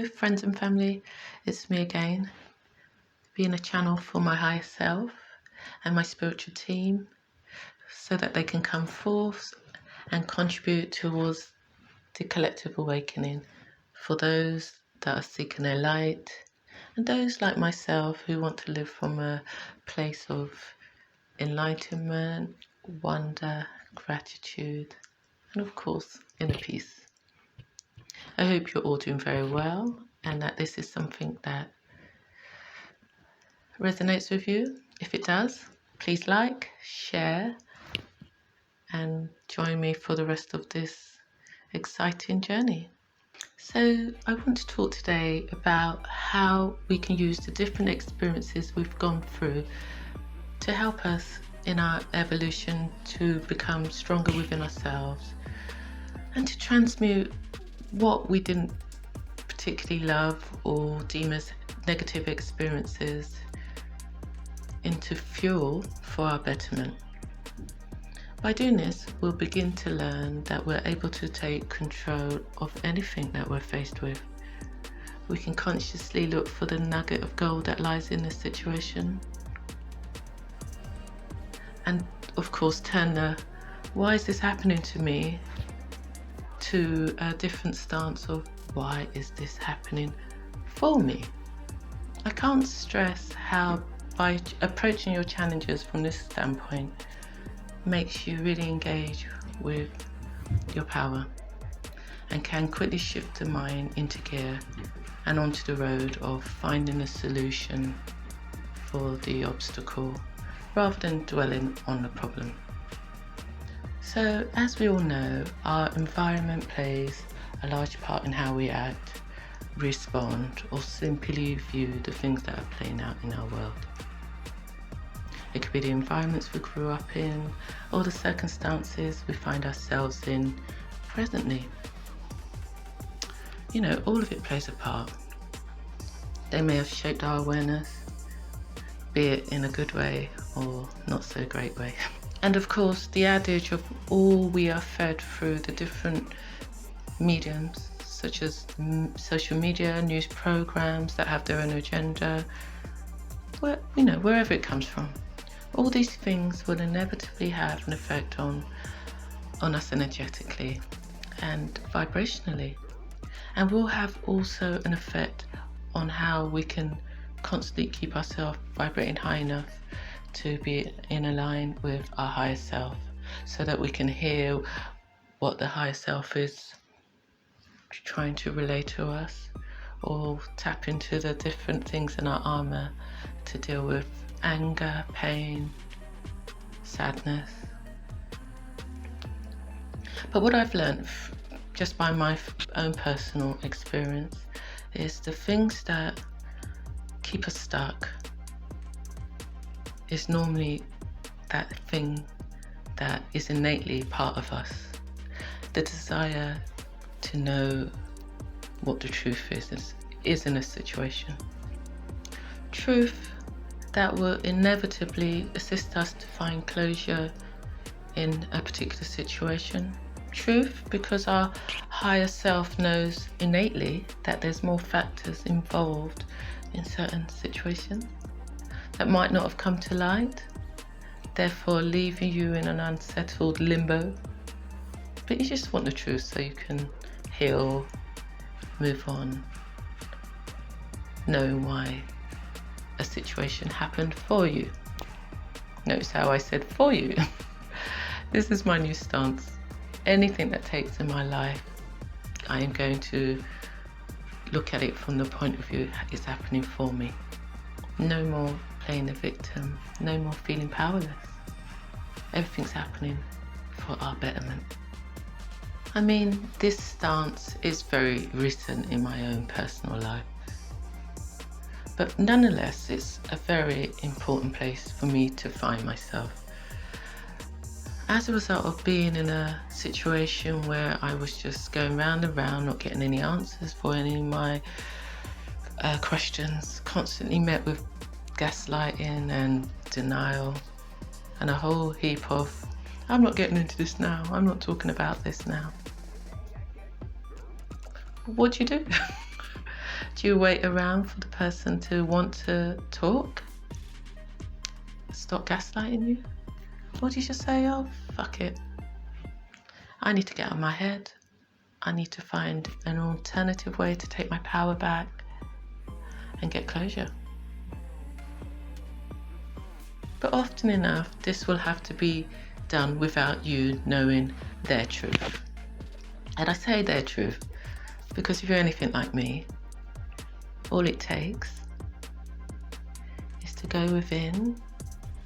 friends and family, it's me again, being a channel for my higher self and my spiritual team so that they can come forth and contribute towards the collective awakening for those that are seeking their light and those like myself who want to live from a place of enlightenment, wonder, gratitude, and of course, inner peace. I hope you're all doing very well and that this is something that resonates with you. If it does, please like, share, and join me for the rest of this exciting journey. So I want to talk today about how we can use the different experiences we've gone through to help us in our evolution to become stronger within ourselves and to transmute what we didn't particularly love or deem as negative experiences into fuel for our betterment. By doing this, we'll begin to learn that we're able to take control of anything that we're faced with. We can consciously look for the nugget of gold that lies in this situation. And of course, turn the why is this happening to me to a different stance of why is this happening for me? I can't stress how by approaching your challenges from this standpoint makes you really engage with your power and can quickly shift the mind into gear and onto the road of finding a solution for the obstacle rather than dwelling on the problem. So, as we all know, our environment plays a large part in how we act, respond, or simply view the things that are playing out in our world. It could be the environments we grew up in, or the circumstances we find ourselves in presently. You know, all of it plays a part. They may have shaped our awareness, be it in a good way or not so great way. And of course, the adage of all we are fed through the different mediums, such as social media, news programs that have their own agenda, wherever it comes from. All these things will inevitably have an effect on us energetically and vibrationally, and will have also an effect on how we can constantly keep ourselves vibrating high enough to be in line with our higher self, so that we can hear what the higher self is trying to relay to us, or tap into the different things in our armor to deal with anger, pain, sadness. But what I've learned just by my own personal experience is the things that keep us stuck is normally that thing that is innately part of us. The desire to know what the truth is in a situation. Truth that will inevitably assist us to find closure in a particular situation. Truth because our higher self knows innately that there's more factors involved in certain situations that might not have come to light, therefore leaving you in an unsettled limbo. But you just want the truth so you can heal, move on, knowing why a situation happened for you. Notice how I said for you. This is my new stance. Anything that takes in my life, I am going to look at it from the point of view it's happening for me. No more playing the victim, no more feeling powerless. Everything's happening for our betterment. I mean, this stance is very recent in my own personal life, but nonetheless, it's a very important place for me to find myself. As a result of being in a situation where I was just going round and round, not getting any answers for any of my questions, constantly met with gaslighting and denial, and a whole heap of, I'm not getting into this now, I'm not talking about this now. What do you do? Do you wait around for the person to want to talk? Stop gaslighting you? Or do you just say, oh, fuck it. I need to get out of my head. I need to find an alternative way to take my power back and get closure. But often enough, this will have to be done without you knowing their truth. And I say their truth because if you're anything like me, all it takes is to go within,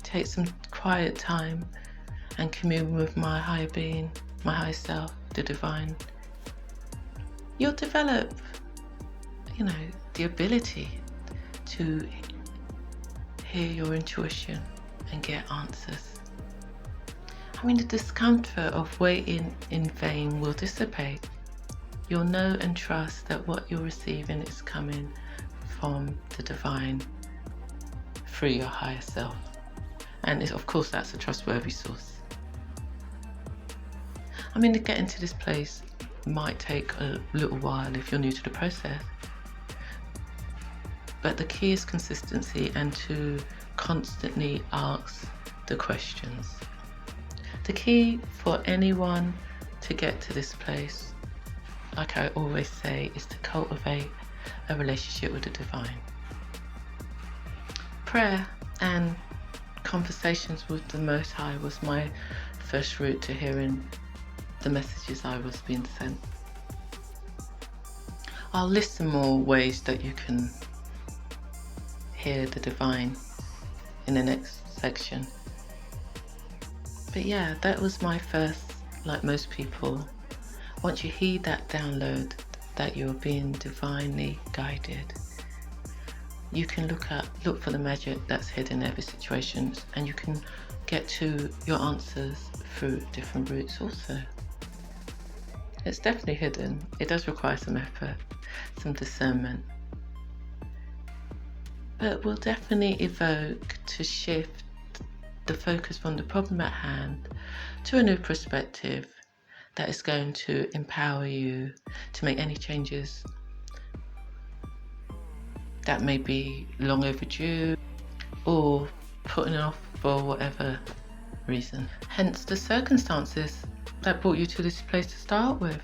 take some quiet time and commune with my higher being, my higher self, the divine. You'll develop, the ability to hear your intuition and get answers. I mean, the discomfort of waiting in vain will dissipate. You'll know and trust that what you're receiving is coming from the divine through your higher self. And of course, that's a trustworthy source. I mean, getting to this place might take a little while if you're new to the process. But the key is consistency and to constantly ask the questions. The key for anyone to get to this place, like I always say, is to cultivate a relationship with the divine. Prayer and conversations with the Most High was my first route to hearing the messages I was being sent. I'll list some more ways that you can hear the divine in the next section. But yeah, that was my first, like most people. Once you heed that download that you're being divinely guided, you can look for the magic that's hidden in every situation, and you can get to your answers through different routes also. It's definitely hidden. It does require some effort, some discernment. But will definitely evoke to shift the focus from the problem at hand to a new perspective that is going to empower you to make any changes that may be long overdue or putting off for whatever reason. Hence the circumstances that brought you to this place to start with.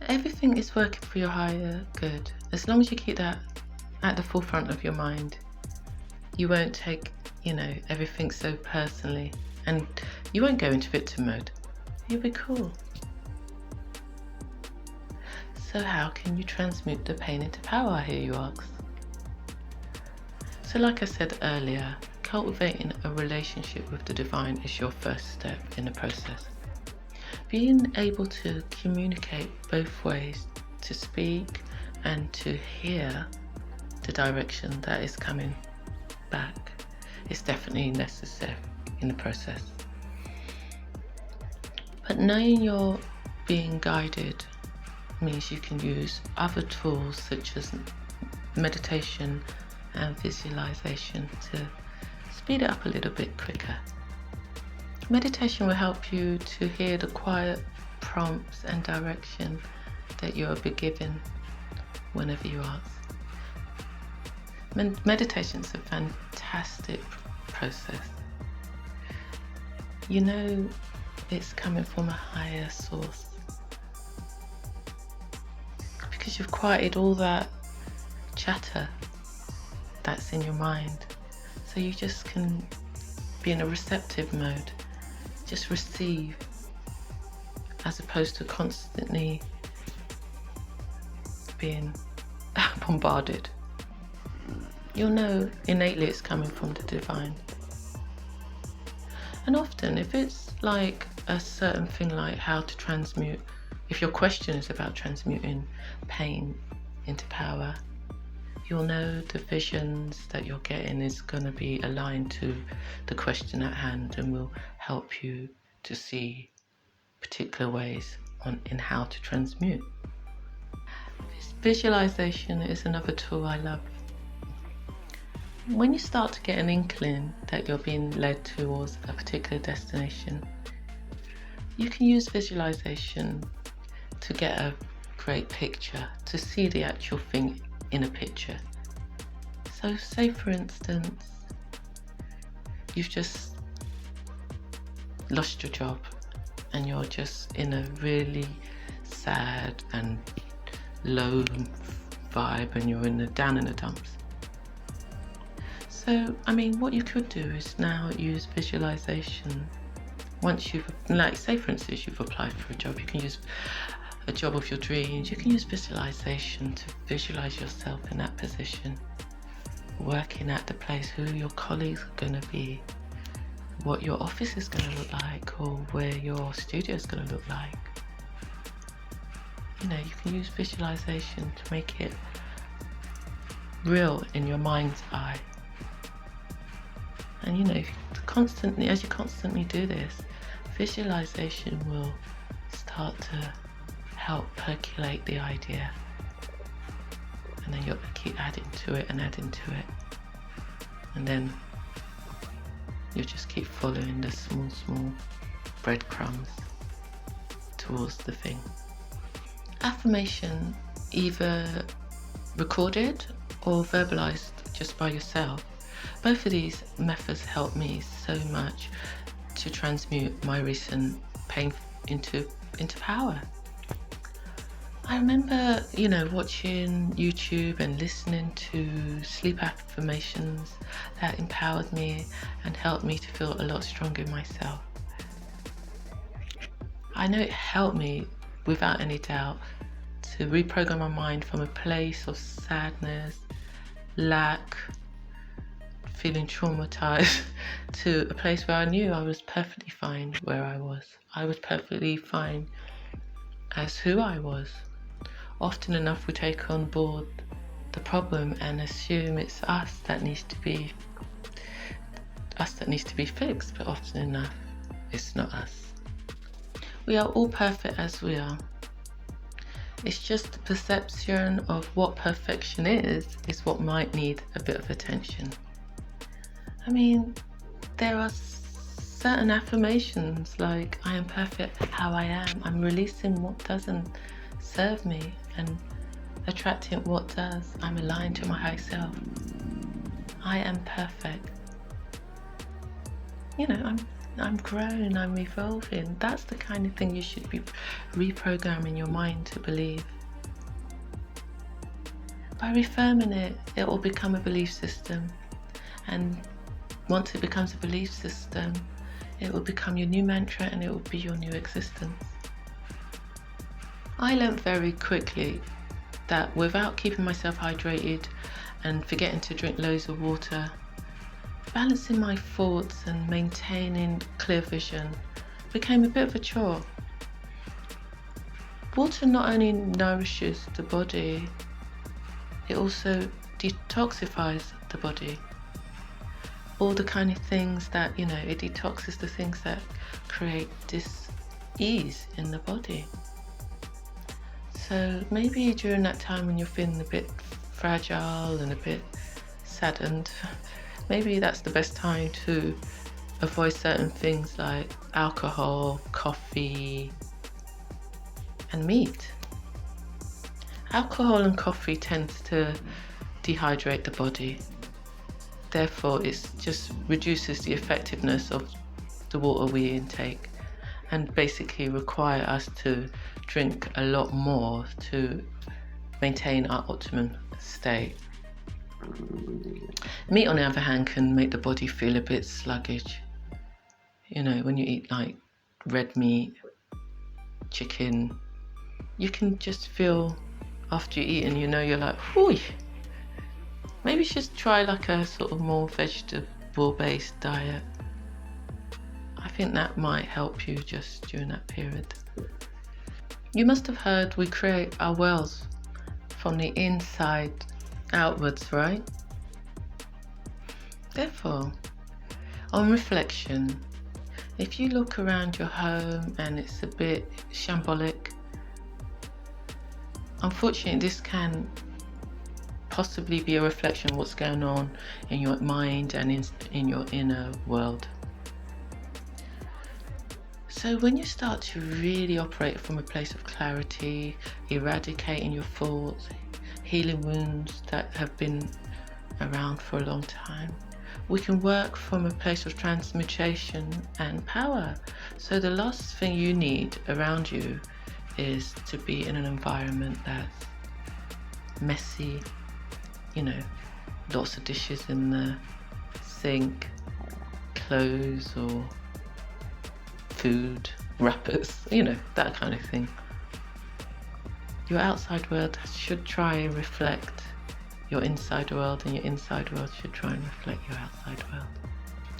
Everything is working for your higher good. As long as you keep that at the forefront of your mind, you won't take, everything so personally, and you won't go into victim mode. You'll be cool. So how can you transmute the pain into power, I hear you ask? So like I said earlier, cultivating a relationship with the divine is your first step in the process. Being able to communicate both ways, to speak and to hear the direction that is coming back, is definitely necessary in the process. But knowing you're being guided means you can use other tools such as meditation and visualization to speed it up a little bit quicker. Meditation will help you to hear the quiet prompts and direction that you will be given whenever you ask. Meditation is a fantastic process. You know it's coming from a higher source because you've quieted all that chatter that's in your mind. So you just can be in a receptive mode, just receive, as opposed to constantly being bombarded. You'll know innately it's coming from the divine. And often if it's like a certain thing like how to transmute, if your question is about transmuting pain into power, you'll know the visions that you're getting is going to be aligned to the question at hand and will help you to see particular ways in how to transmute. Visualization is another tool I love. When you start to get an inkling that you're being led towards a particular destination, you can use visualization to get a great picture, to see the actual thing in a picture. So say for instance, you've just lost your job and you're just in a really sad and low vibe and you're down in the dumps. So, I mean, what you could do is now use visualization. Once you've, like, say for instance, you've applied for a job, you can use a job of your dreams. You can use visualization to visualize yourself in that position, working at the place, who your colleagues are going to be, what your office is going to look like, or where your studio is going to look like. You know, you can use visualization to make it real in your mind's eye. And you know, if you as you constantly do this, visualization will start to help percolate the idea, and then you'll keep adding to it and adding to it, and then you'll just keep following the small breadcrumbs towards the thing. Affirmation, either recorded or verbalized just by yourself. Both of these methods help me so much to transmute my recent pain into power. I remember, you know, watching YouTube and listening to sleep affirmations that empowered me and helped me to feel a lot stronger in myself. I know it helped me, without any doubt, to reprogram my mind from a place of sadness, lack, feeling traumatized, to a place where I knew I was perfectly fine where I was. I was perfectly fine as who I was. Often enough we take on board the problem and assume it's us that needs to be fixed, but often enough it's not us. We are all perfect as we are. It's just the perception of what perfection is what might need a bit of attention. I mean, there are certain affirmations like, I am perfect how I am. I'm releasing what doesn't serve me and attracting what does. I'm aligned to my high self. I am perfect. You know, I'm growing, I'm evolving. That's the kind of thing you should be reprogramming your mind to believe. By reaffirming it, it will become a belief system. And once it becomes a belief system, it will become your new mantra and it will be your new existence. I learned very quickly that without keeping myself hydrated and forgetting to drink loads of water, balancing my thoughts and maintaining clear vision became a bit of a chore. Water not only nourishes the body, it also detoxifies the body. All the kind of things that, you know, it detoxes the things that create dis-ease in the body. So maybe during that time when you're feeling a bit fragile and a bit saddened, maybe that's the best time to avoid certain things like alcohol, coffee, and meat. Alcohol and coffee tends to dehydrate the body. Therefore, it just reduces the effectiveness of the water we intake and basically require us to drink a lot more to maintain our optimum state. Meat, on the other hand, can make the body feel a bit sluggish. You know, when you eat like red meat, chicken, you can just feel after you eat and you know you're like, whoo. Maybe just try like a sort of more vegetable-based diet. I think that might help you just during that period. You must have heard we create our worlds from the inside outwards, right? Therefore, on reflection, if you look around your home and it's a bit shambolic, unfortunately this can possibly be a reflection of what's going on in your mind and in your inner world. So when you start to really operate from a place of clarity, eradicating your thoughts, healing wounds that have been around for a long time, we can work from a place of transmutation and power. So the last thing you need around you is to be in an environment that's messy, lots of dishes in the sink, clothes or food, wrappers, that kind of thing. Your outside world should try and reflect your inside world, and your inside world should try and reflect your outside world.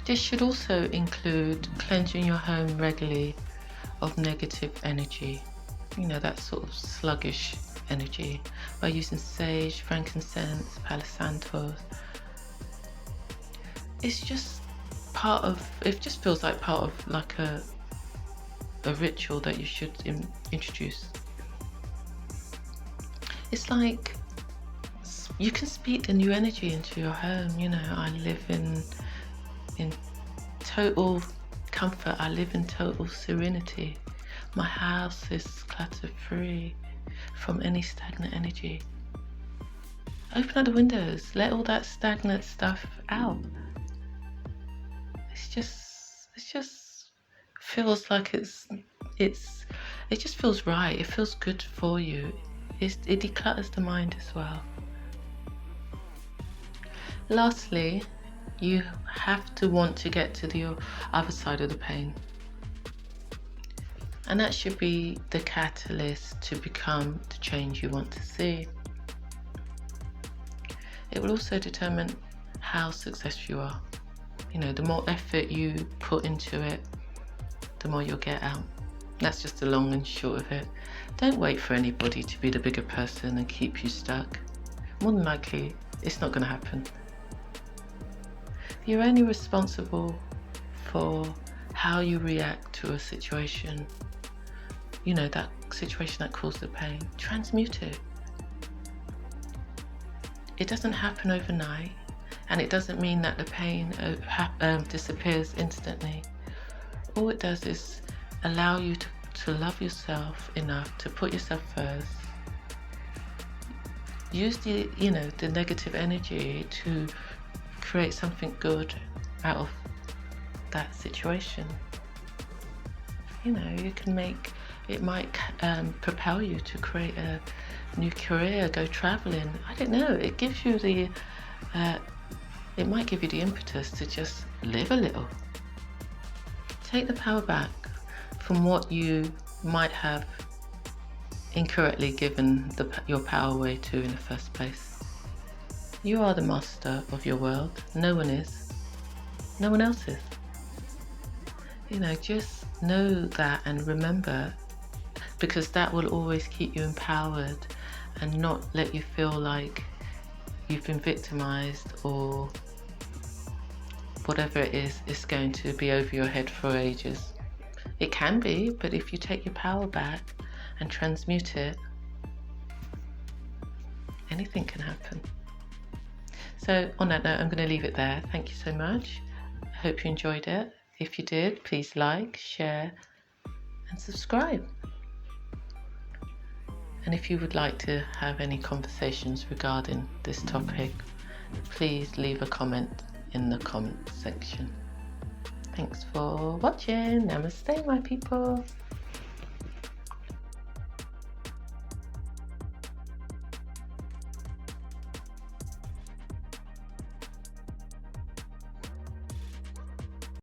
This should also include cleansing your home regularly of negative energy, that sort of sluggish energy, by using sage, frankincense, palo santo. It just feels like part of like a ritual that you should introduce. It's like you can speak a new energy into your home. I live in total comfort. I live in total serenity. My house is clutter-free from any stagnant energy. Open up the windows. Let all that stagnant stuff out. It just feels like it just feels right. It feels good for you. It declutters the mind as well. Lastly, you have to want to get to the other side of the pain. And that should be the catalyst to become the change you want to see. It will also determine how successful you are. The more effort you put into it, the more you'll get out. That's just the long and short of it. Don't wait for anybody to be the bigger person and keep you stuck. More than likely, it's not going to happen. You're only responsible for how you react to a situation. That situation that caused the pain. Transmute it. It doesn't happen overnight, and it doesn't mean that the pain disappears instantly. All it does is allow you to love yourself enough to put yourself first. Use the negative energy to create something good out of that situation. It might propel you to create a new career, go traveling. I don't know. It gives you it might give you the impetus to just live a little. Take the power back from what you might have incorrectly given your power away to in the first place. You are the master of your world. No one is. No one else is. Just know that and remember, because that will always keep you empowered and not let you feel like you've been victimized or whatever it is going to be over your head for ages. It can be, but if you take your power back and transmute it, anything can happen. So on that note, I'm going to leave it there. Thank you so much. I hope you enjoyed it. If you did, please like, share, and subscribe. And if you would like to have any conversations regarding this topic, please leave a comment in the comment section. Thanks for watching. Namaste, my people.